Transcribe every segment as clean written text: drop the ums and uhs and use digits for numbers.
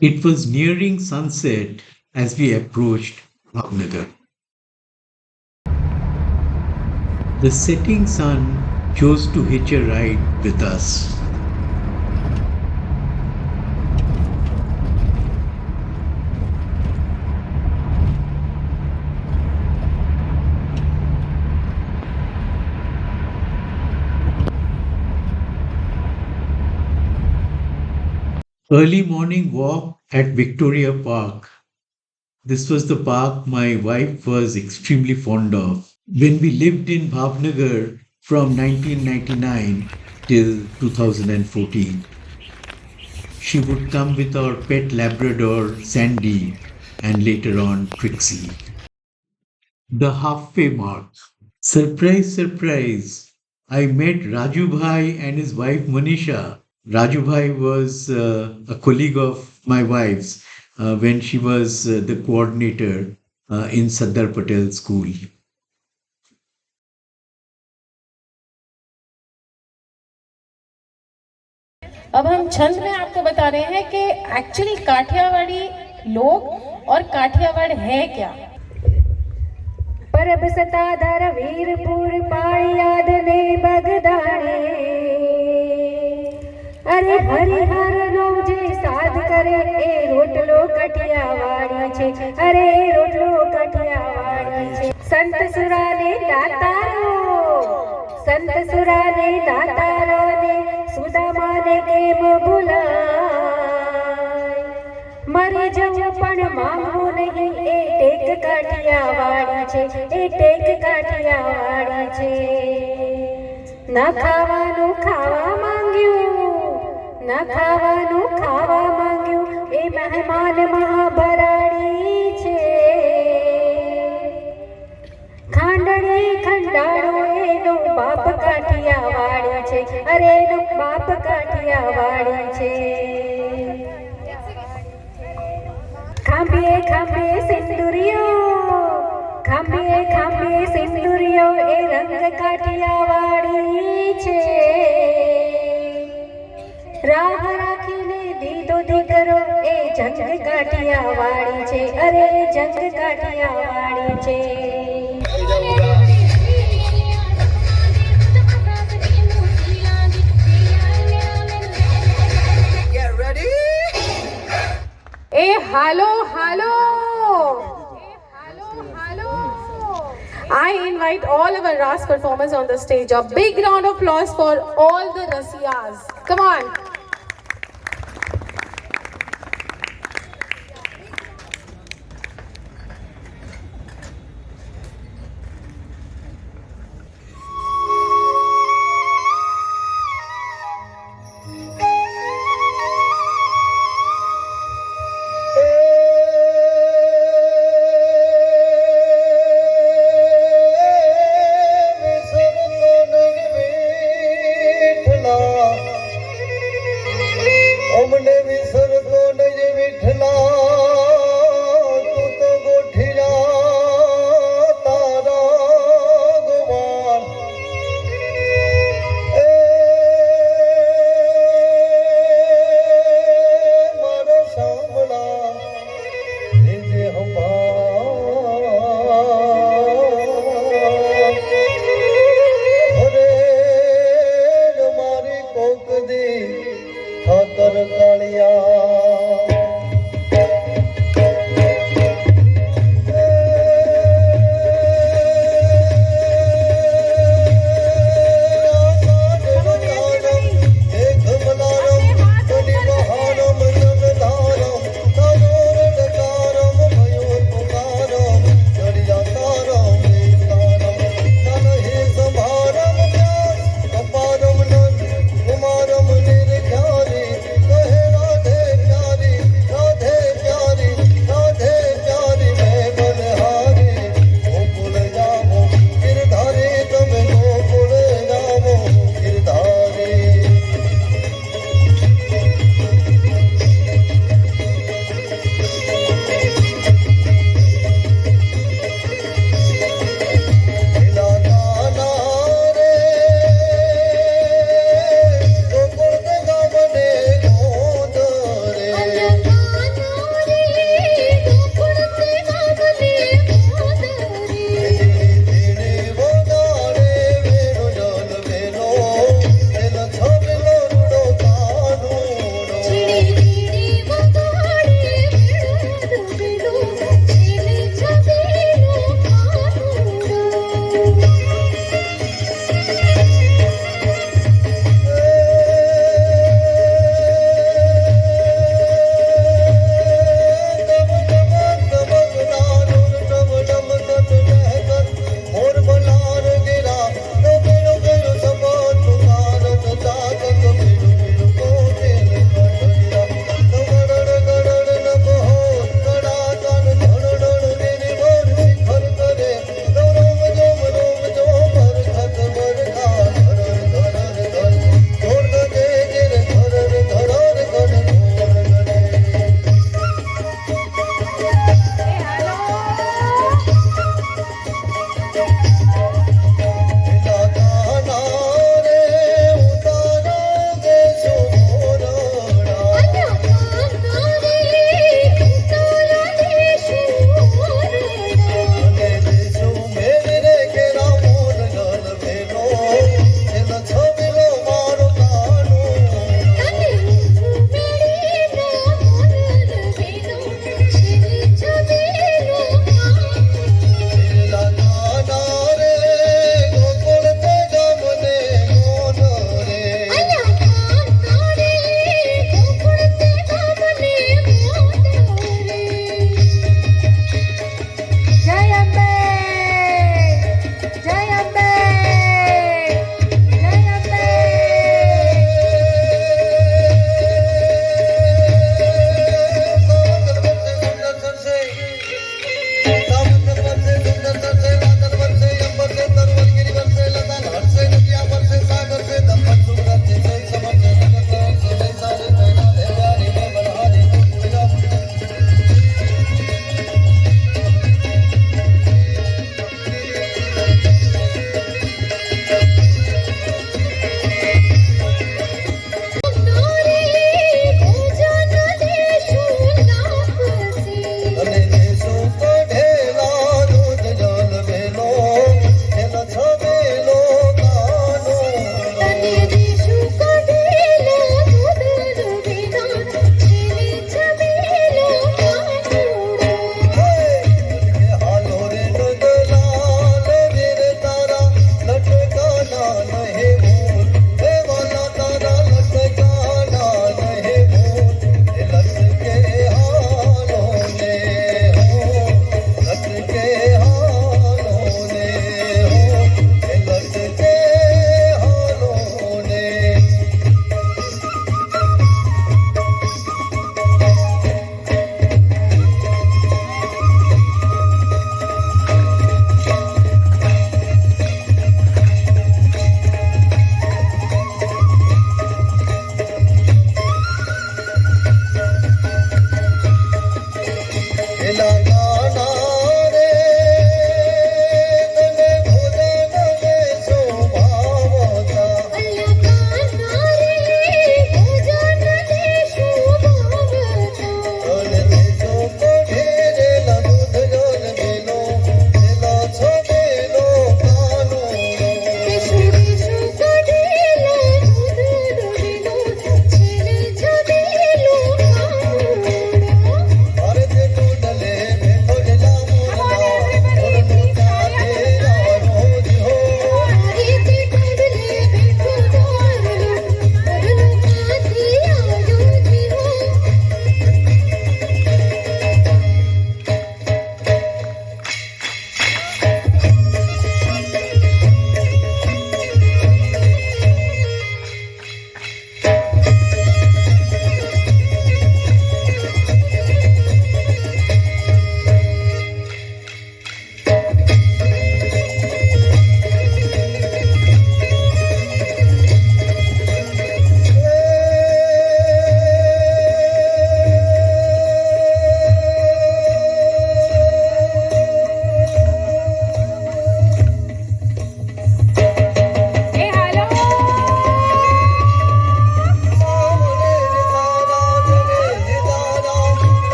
It was nearing sunset as we approached Bhavnagar. The setting sun chose to hitch a ride with us. Early morning walk at Victoria Park. This was the park my wife was extremely fond of. When we lived in Bhavnagar from 1999 till 2014, she would come with our pet Labrador Sandy and later on Trixie. The halfway mark. Surprise, surprise. I met Raju Bhai and his wife Manisha. Raju Bhai was a colleague of my wife's when she was the coordinator in Sardar Patel School. अब हम छंद में आपको बता रहे हैं कि actually Kathiawadi लोग और काठियावाड़ है क्या। परब सताधार वीरपुर पाई याद ने बगदाणे अरे हरिहर नो जे साध करे ए रोटलो कठियावाड़ी छे अरे रोटलो कठियावाड़ी छे संत सुराने दातारो संत सुराने दातारो ने સુદામાને કેમ ભૂલાય મરી જવું પણ માંગવું નહીં એ ટેક કાઠિયાવાડી છે એ ટેક કાઠિયાવાડી છે ના ખાવાનું ખાવા માંગ્યું ના ખાવાનું ખાવા માંગ્યું એ મહેમાન મહાબરાડી છે ખાંડણી ખંડાળો એનો બાપ કાઠિયાવાડી છે અરે એનો બાપ કાઠિયાવાડી છે ખાંભીએ ખાંભીએ સિંદુરિયો ખાંભીએ ખાંભીએ સિંદુરિયો એ રંગ કાઠિયાવાડી છે રાહ રાખીને દીધો દીકરો એ જંગ કાઠિયાવાડી છે અરે જંગ કાઠિયાવાડી છે Hey, hello, hello. I invite all our Ras performers on the stage. A big round of applause for all the Rasiyas. Come on.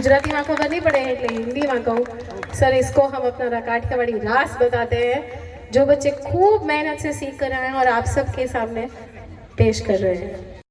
Gujarati में खबर नहीं पड़े એટલે हिंदी में कहूँ। सर इसको हम अपना काठियावाड़ी रास बताते हैं जो बच्चे खूब मेहनत से सीख कर आए हैं और आप सबके सामने पेश कर रहे हैं।